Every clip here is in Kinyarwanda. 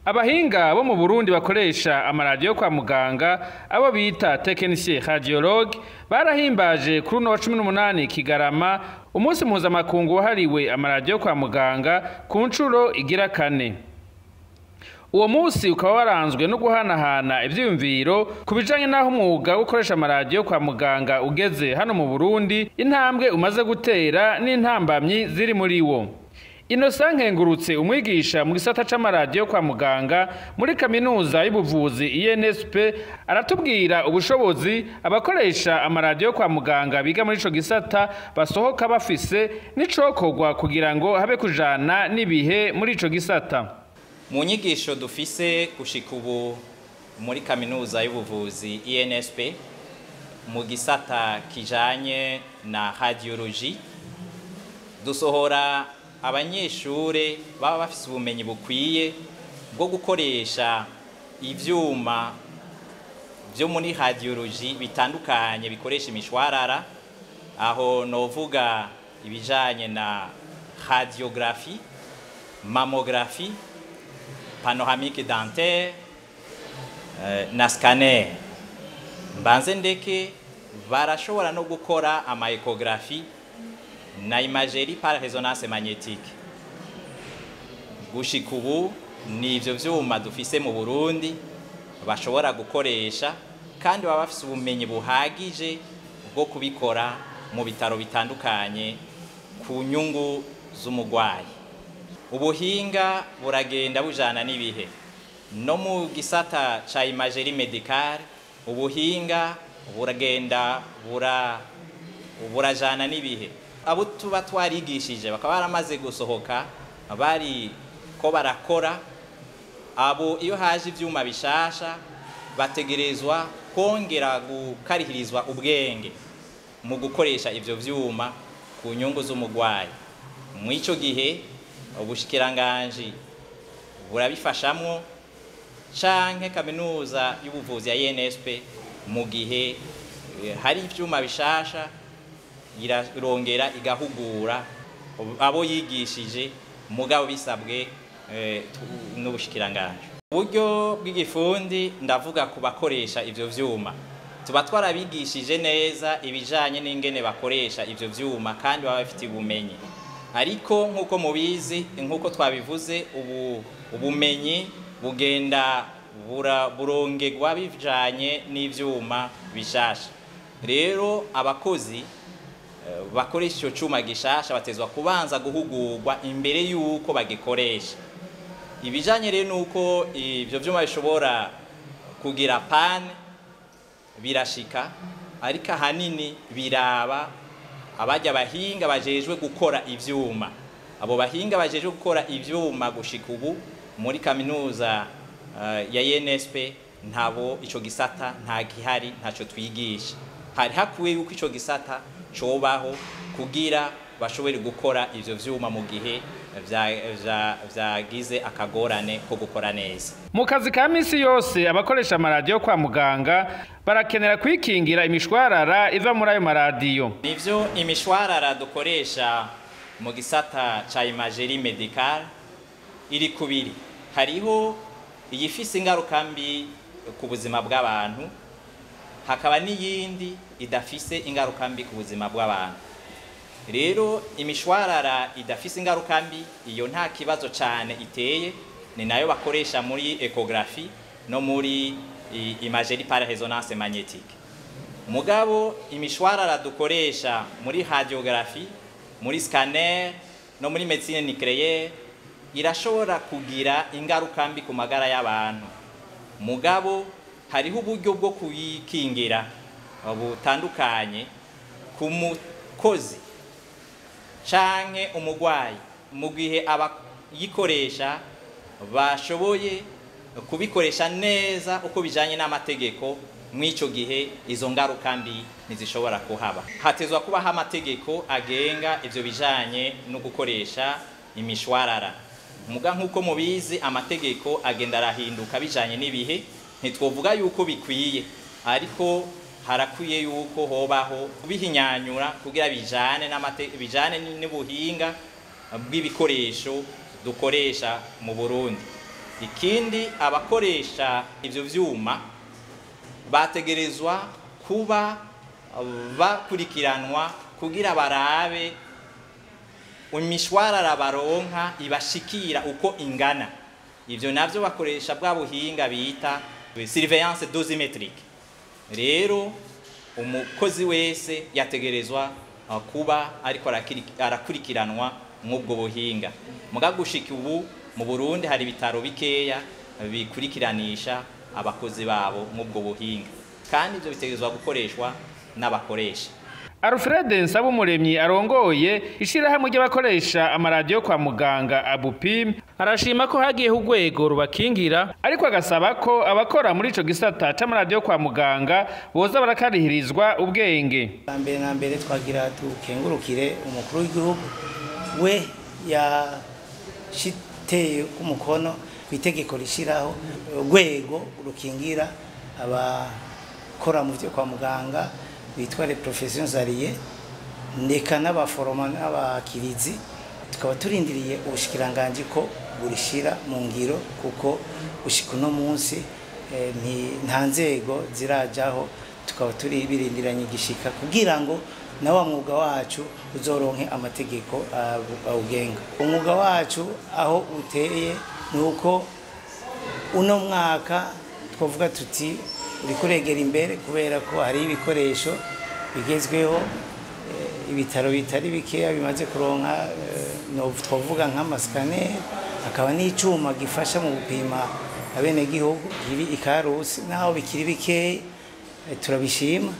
Abahinga bo mu Burundi bakoresha amaradiyo kwa muganga abo bita technicien radiologue barahimbaje kuri uno wa 18 Kigarama umunsi mpuzamakungu wahariwe amaradiyo kwa muganga ku ncuro igira kane. Uwo munsi ukaba waranzwe no guhanahana ivyiyumviro kubijanye naho umwuga wo gukoresha amaradiyo kwa muganga ugeze hano mu Burundi, intambwe umaze gutera n'intambamyi ziri muri wo. Innocent Nkengurutse umwigisha mu gisata c'amaradiyo kwa muganga muri kaminuza y'ubuvuzi INSP aratubwira ubushobozi abakoresha amaradiyo kwa muganga biga muri ico gisata basohoka bafise n'icokorwa kugira ngo habe kujana n'ibihe muri ico gisata. Mu nyigisho dufise gushika ubu muri kaminuza y'ubuvuzi INSP mu gisata kijanye na radiologie dusohora abanyeshure baba bafise ubumenyi bukwiye bwo gukoresha ivyuma byo muri radiologie bitandukanye bikoresha imishwarara, aho novuga ibijanye na radiographie, mammographie, panoramique dentaire na scanner. Mbanze ndeke barashobora no gukora ama echographie na imagerie par résonance magnétique. Gushika ubu ni ivyo vyuma dufise mu Burundi bashobora gukoresha kandi baba bafise ubumenyi buhagije bwo kubikora mu bitaro bitandukanye ku nyungu z'umugwayi. Ubuhinga buragenda bujana n'ibihe. No mu gisata ca imagerie médicale ubuhinga buragenda burajana n'ibihe. Abo tuba twarigishije bakaba baramaze gusohoka bari ko barakora, abo iyo haje ivyuma bishasha bategerezwa kongera gukarihirizwa ubwenge mu gukoresha ivyo vyuma ku nyungu z'umugwayi. Mu ico gihe ubushikiranganje burabifashamwo canke kaminuza y'ubuvuzi ya INSP mu gihe hari ivyuma bishasha irongera igahugura abo yigishije mugabo bisabwe n'ubushikiranganje. Uburyo bw'igifundi ndavuga ku bakoresha ivyo vyuma tuba twarabigishije neza ibijanye n'ingene bakoresha ivyo vyuma kandi baba bafite ubumenyi, ariko nkuko mubizi nkuko twabivuze ubumenyi bugenda burongerwa bijanye n'ivyuma bishasha. Rero abakozi bakoresha ico cuma gishasha batezwa kubanza guhugurwa imbere yuko bagikoresha. Ibijanye rero nuko ivyo vyuma bishobora kugira pane birashika, ariko hanini biraba abajya bahinga bajejwe gukora ivyuma. Abo bahinga bajejwe gukora ivyuma gushika ubu muri kaminuza ya INSP ntabo ico gisata nta gihari, ntaco twigisha. Hari hakuwe yuko ico gisata cobaho kugira bashobore gukora ivyo vyuma mu gihe vyagize akagorane ko gukora neza. Mu kazi ka misi yose abakoresha amaradiyo kwa muganga barakenera kwikingira imishwarara iva muri ayo maradiyo. Nivyo imishwarara dukoresha mu gisata ca imagerie médicale iri kubiri. Hariho iyifise ingaruka mbi ku buzima bw'abantu, hakaba n'iyindi idafise ingaruka mbi ku buzima bw'abantu. Rero imishwarara idafise ingaruka mbi iyo nta kibazo cyane iteye, ni nayo bakoresha muri echographie no muri imagerie par résonance magnétique. Mugabo imishwarara dukoresha muri radiographie, muri scanner no muri médecine nucléaire irashobora kugira ingaruka mbi ku magara y'abantu. Mugabo hariho uburyo bwo kuyikingira butandukanye ku mukozi canke umugwayi mu gihe abayikoresha bashoboye kubikoresha neza uko bijanye n'amategeko. Mwico gihe izo ngaruka mbi ntizishobora kuhaba. Hatezwa kubaho amategeko agenga ivyo bijanye no gukoresha imishwarara. Muga nkuko mubizi amategeko agenda arahinduka bijanye n'ibihe, ntitwovuga yuko bikwiye, ariko harakwiye yuko hobaho bihinyanyura kugira bijane n'ubuhinga bw'ibikoresho dukoresha mu Burundi. ikindi abakoresha ivyo vyuma bategerezwa kuba bakurikiranwa kugira barabe imishwarara baronka ibashikira uko ingana. Ivyo navyo bakoresha bwa buhinga bita surveillance dosimétrique. Rero umukozi wese yategerezwa kuba ariko arakurikiranwa nk'ubwo buhinga. Muga gushika ubu mu Burundi hari bitaro bikeya bikurikiranisha abakozi babo nk'ubwo buhinga, kandi ivyo bitegerezwa gukoreshwa n'abakoresha. Alfred Nsabumuremyi arongoye ishirahamwe ry'abakoresha amaradiyo kwa muganga Abupim arashima ko hagiye urwego rubakingira, ariko agasaba ko abakora muri ico gisata c'amaradiyo kwa muganga boza barakarihirizwa ubwenge. Mbere na mbere twagira tukengurukire umukuru w'igihugu we yashiteye umukono kwitegeko rishiraho urwego rukingira abakora mu byo kwa muganga bitwa les professions alliées, ndeka n'abaforoma n'abakirizi. Tukaba turindiriye ubushikiranganje ko burishira mu ngiro, kuko ushika no munsi nta nzego zirajaho. Tukaba turi birindiranye igishika kugira ngo na wa mwuga wacu uzoronke amategeko awugenga. Umwuga wacu aho uteye nuko uno mwaka twavuga tuti uri kuregera imbere, kubera ko hari ibikoresho bigezweho, ibitaro bitari bikeya bimaze kuronka, twavuga nk'amascanner, akaba n'icuma gifasha mu gupima abene gihugu ibi ikarusi, naho bikiri bikeya turabishima.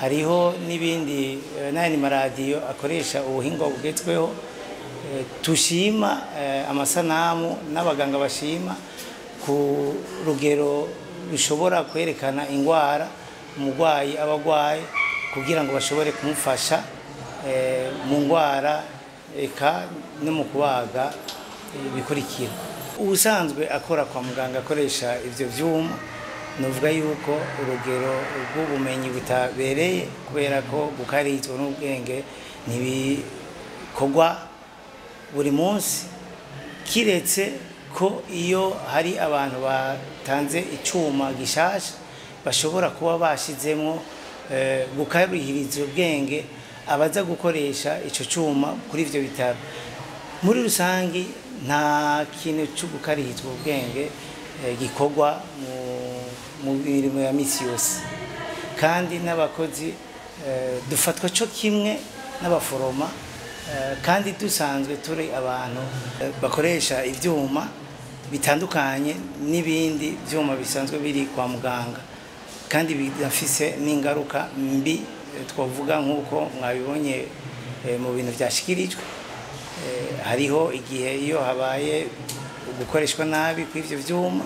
Hariho n'ibindi n'ayandi maradiyo akoresha ubuhinga bugezweho tushima, amasanamu n'abaganga bashima ku rugero bishobora kwerekana ingwara umugwayi abagwaye, kugira ngo bashobore kumufasha mu ngwara eka no mu kubaga bikurikira. Ubusanzwe akora kwa muganga akoresha ivyo vyuma, novuga yuko urugero rw'ubumenyi butabereye, kubera ko gukarizwa n'ubwenge ntibikogwa buri munsi, kiretse ko iyo hari abantu batanze icuma gishasha bashobora kuba bashizemo gukarihiriza ubwenge abaza gukoresha ico cuma kuri ivyo bitaro. Muri rusangi nta kintu cyo gukaririzwa ubwenge gikorwa mu mirimo ya misi yose, kandi n'abakozi dufatwa cyo kimwe n'abaforoma, kandi dusanzwe turi abantu bakoresha ivyuma bitandukanye n'ibindi vyuma bisanzwe biri kwa muganga, kandi bidafise n'ingaruka mbi. Twavuga nk'uko mwabibonye mu bintu byashikirijwe, hariho igihe iyo habaye gukoreshwa nabi kw'ivyo vyuma,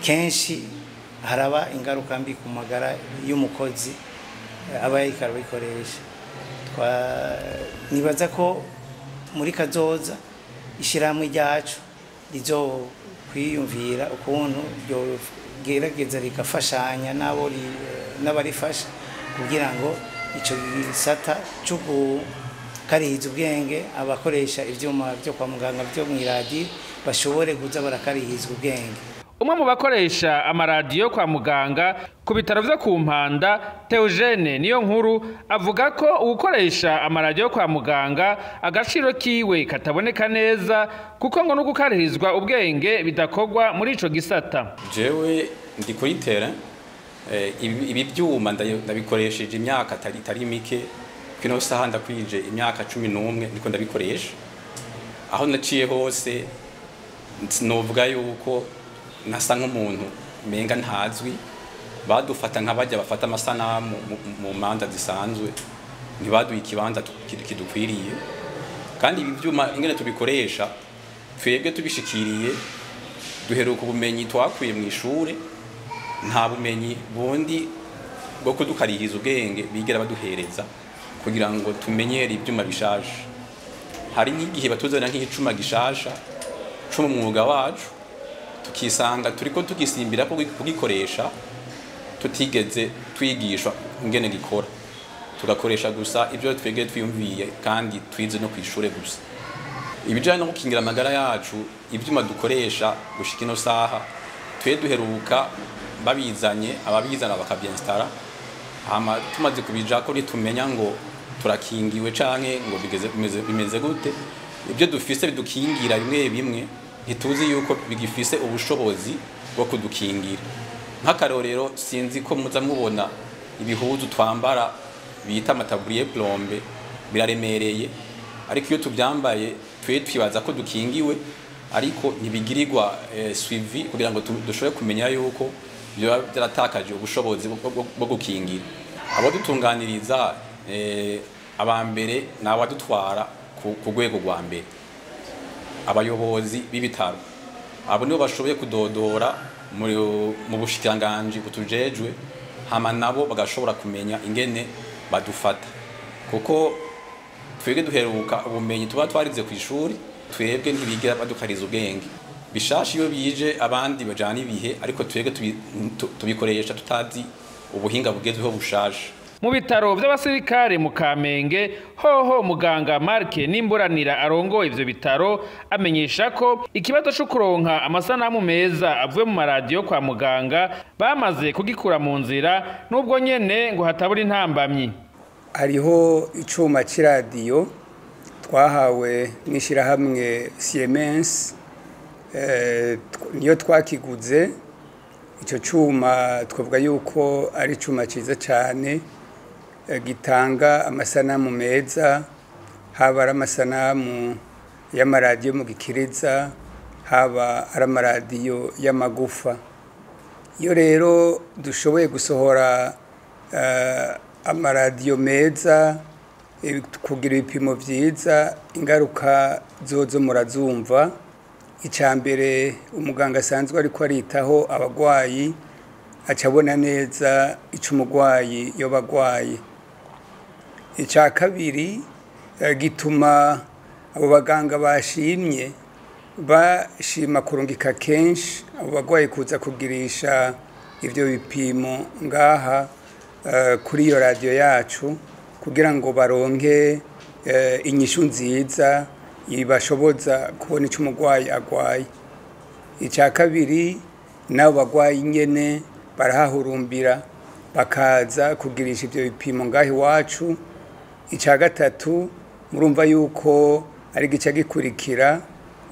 kenshi haraba ingaruka mbi ku magara y'umukozi aba yariko arabikoresha. Nibaza ko muri kazoza ishirahamwe ryacu rizo kwiyumvira ukuntu ryo gerageza rikafashanya n'abarifasha kugira ngo ico gisata cyo gukarihiza ubwenge abakoresha ivyuma byo kwa muganga byo mw'iradiyo bashobore kuza barakarihizwa ubwenge. Umwe mu bakoresha amaradiyo kwa muganga ku bitaro vyo ku Mpanda, Theogene niyo nkuru, avuga ko ugukoresha amaradiyo kwa muganga agaciro kiwe kataboneka neza, kuko ngo no gukaririzwa ubwenge bidakogwa muri ico gisata. Jewe ndi kuritera ibi byuma ndabikoresheje imyaka itari mike, kino saha ndakwije imyaka 11 niko ndabikoresha. Aho naciye hose novuga yuko nasa nk'umuntu menga ntazwi, badufata nk'abajya bafata amasanamu mu manza zisanzwe, ntibaduye ikibanza kidukwiriye. Kandi ibi byuma ingene tubikoresha twebwe tubishikiriye duheruka ubumenyi twakuye mu ishure, nta bumenyi bundi bwo kudukarihiriza ubwenge bigera baduhereza kugira ngo tumenyere ibyuma bishaje. Hari n'igihe batuzana nk'icuma gishasha cyo mu mwuga wacu, tukisanga turiko tugisimbira ko kugikoresha tutigeze twigishwa ingene gikora, tugakoresha gusa ibyo twege twiyumviye kandi twize no kwishure gusa. ibijanye no gukingira amagara yacu ivyuma dukoresha gushika ino saha twe duheruka babizanye ababizana bakabyinstara hama tumaze kubijako nitumenya ngo turakingiwe canke ngo bimeze gute ibyo dufise bidukingira bimwe bimwe ntituzi yuko bigifise ubushobozi bwo kudukingira nk'akarorero sinzi ko muza mubona ibihuzu twambara bita amataburiye plombe biraremereye ariko iyo tubyambaye twe twibaza ko dukingiwe ariko ntibigirirwa suivi kugira ngo dushobore kumenya yuko byo byaratakaje ubushobozi bwo gukingira abo dutunganiriza abambere n'abadutwara ku rwego rwa mbere abayobozi b'ibitaro abo nibo bashoboye kudodora mu bushikiranganje butujejwe hama nabo bagashobora kumenya ingene badufata kuko twebwe duheruka ubumenyi tuba twarize ku ishuri twebwe ntibigira badukariza ubwenge bishashi iyo bije abandi bajana ibihe ariko twebwe tubikoresha tutazi ubuhinga bugezweho bushaje mu bitaro by'abasirikare mu Kamenge hoho muganga Marke Nimburanira arongo ivyo bitaro amenyesha ko ikibazo cyo kuronka amasanamu meza avuye mu maradiyo kwa muganga bamaze kugikura mu nzira nubwo nyene ngo hatabura intambamyi. Hariho icuma c'iradiyo twahawe n'ishirahamwe Siemens niyo twakiguze. Ico cuma twavuga yuko ari cuma ciza cyane gitanga amasanamu meza, haba ari amasanamu y'amaradiyo mu gikiriza, haba ari amaradiyo y'amagufa. Iyo rero dushoboye gusohora amaradiyo meza kugira ibipimo vyiza, ingaruka zozo murazumva. Icambere umuganga asanzwe ariko aritaho abagwayi acabona neza ico umugwayi yo bagwaye. Ica kabiri gituma abo baganga bashimye bashima kurungika kenshi abo bagwayi kuza kugirisha ivyo bipimo ngaha kuri iyo radio yacu kugira ngo baronke inyishu nziza ibashoboza kubona ico umugwayi agwaye. Ica kabiri nabo bagwayi nyene barahahurumbira bakaza kugirisha ivyo bipimo ngahi wacu. Ica gatatu murumva yuko ari gica gikurikira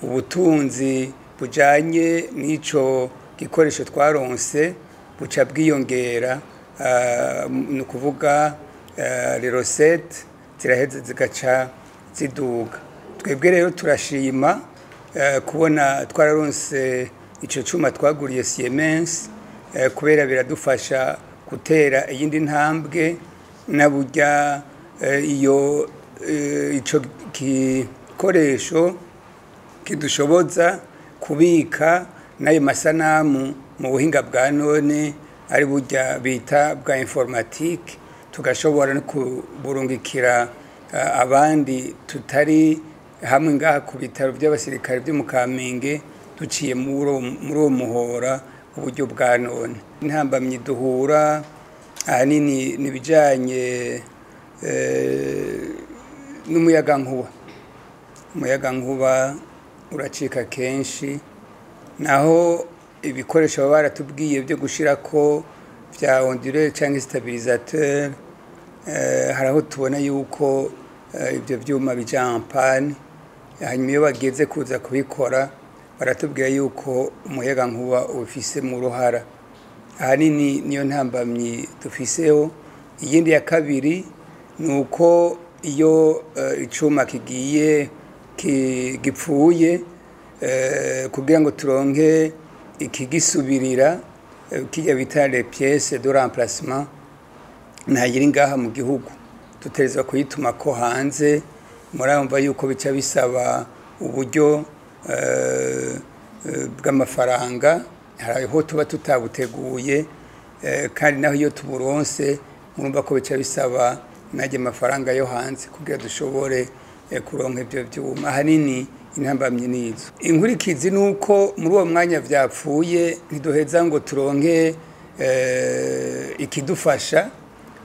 ubutunzi bujanye n'ico gikoresho twaronse buca bwiyongera no kuvuga les recettes ziraheze zigaca ziduga. Twebwe rero turashima kubona twararonse ico cuma twaguriye Siemens kubera biradufasha gutera iyindi ntambwe na burya iyo ico gikoresho kidushoboza kubika nayo masanamu mu buhinga bwa none ari burya bita bwa informatique, tugashobora no kuburungikira abandi tutari hamwe ngaha ku bitaro by'abasirikare byo mu Kamenge duciye muri uwo muhora uburyo bwa none. Intambamyi duhura ahanini nibijanye n'umuyagankuba. Umuyagankuba uracika kenshi, naho ibikoresho baba baratubwiye byo gushirako vya onduleur cyangwa stabilisateur haraho tubona yuko ibyo byuma bija en panne, hanyuma iyo bageze kuza kubikora baratubwira yuko umuyagankuba ufise mu ruhara. Ahanini niyo ntambamyi dufiseho. Iyindi ya kabiri nuko iyo icuma kigiye gipfuye kugira ngo turonke ikigisubirira kijya bita les pièces de remplacement ntayiri ngaha mu gihugu, tutereza kuyituma ko hanze. Murumva yuko bica bisaba uburyo bw'amafaranga, hariho tuba tutabuteguye kandi naho iyo tuburonse murumva ko bica bisaba naje amafaranga yo hanze kugira dushobore kuronka ibyo byuma. Ahanini intambamyi nizo. Inkurikizi nuko muri uwo mwanya vyapfuye ntiduheza ngo turonke ikidufasha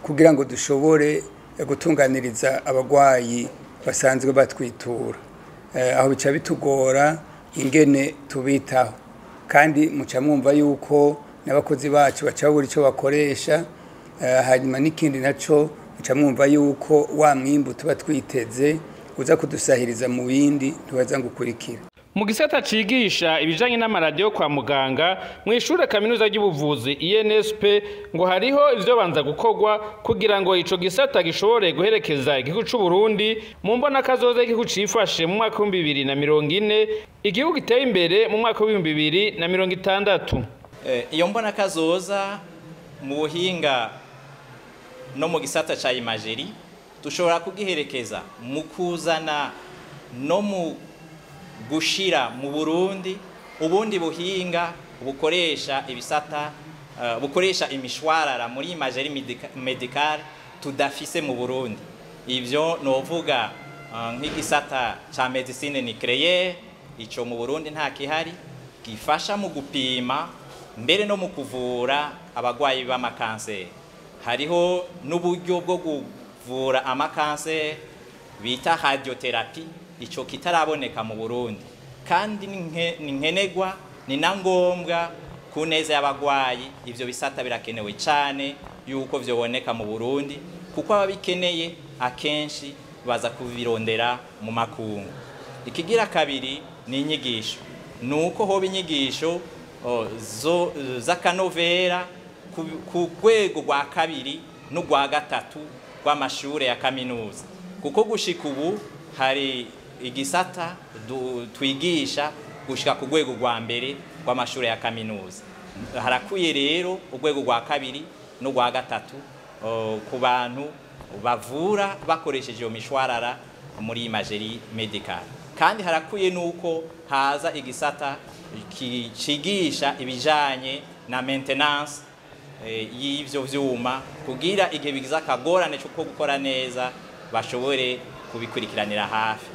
kugira ngo dushobore gutunganiriza abagwayi basanzwe batwitura. aho bica bitugora ingene tubitaho kandi muca mwumva yuko n'abakozi bacu baca babura icyo bakoresha hanyuma n'ikindi naco muca mwumva yuko wa mwimbu tuba twiteze uza kudusahiriza mu bindi ntibaza ngo ukurikira. Mu gisata cigisha ibijanye n'amaradiyo kwa muganga mu ishure kaminuza ry'ubuvuzi INSP ngo hariho ivyo banza gukorwa kugira ngo ico gisata gishobore guherekeza igihugu c'u Burundi mu mbona kazoza igihugu cifashe mu mwaka wa 2040 igihugu giteye imbere mu mwaka wa 2060. Iyo mbona kazoza mu buhinga no mu gisata ca imageri dushobora kugiherekeza mu kuzana no mu gushira mu Burundi ubundi buhinga bukoresha ibisata bukoresha imishwarara muri imageri medical tudafise mu Burundi. Ivyo novuga nk'igisata ca medicine nucléaire ico mu Burundi nta kihari gifasha mu gupima mbere no mu kuvura abagwayi b'amakanseri. Hariho n'uburyo bwo kuvura amakanseri bita radiotherapie ico kitaraboneka mu Burundi kandi ni nkenegwa ni na ngombwa ku neza y'abagwayi. Ivyo bisata birakenewe cyane yuko vyoboneka mu Burundi kuko ababikeneye akenshi baza kubirondera mu makungu. Ikigira kabiri ni inyigisho, nuko hoba inyigisho z'akanovera ku rwego rwa kabiri n'urwa gatatu rw'amashure ya kaminuza kuko gushika ubu hari igisata twigisha gushika ku rwego rwa mbere rw'amashure ya kaminuza. Harakwiye rero urwego rwa kabiri n'urwa gatatu ku bantu bavura bakoresheje iyo mishwarara muri imageri medical kandi harakwiye nuko haza igisata cigisha ibijanye na maintenance y'ivyo vyuma kugira igihe bigize akagorane cyo gukora neza bashobore kubikurikiranira hafi.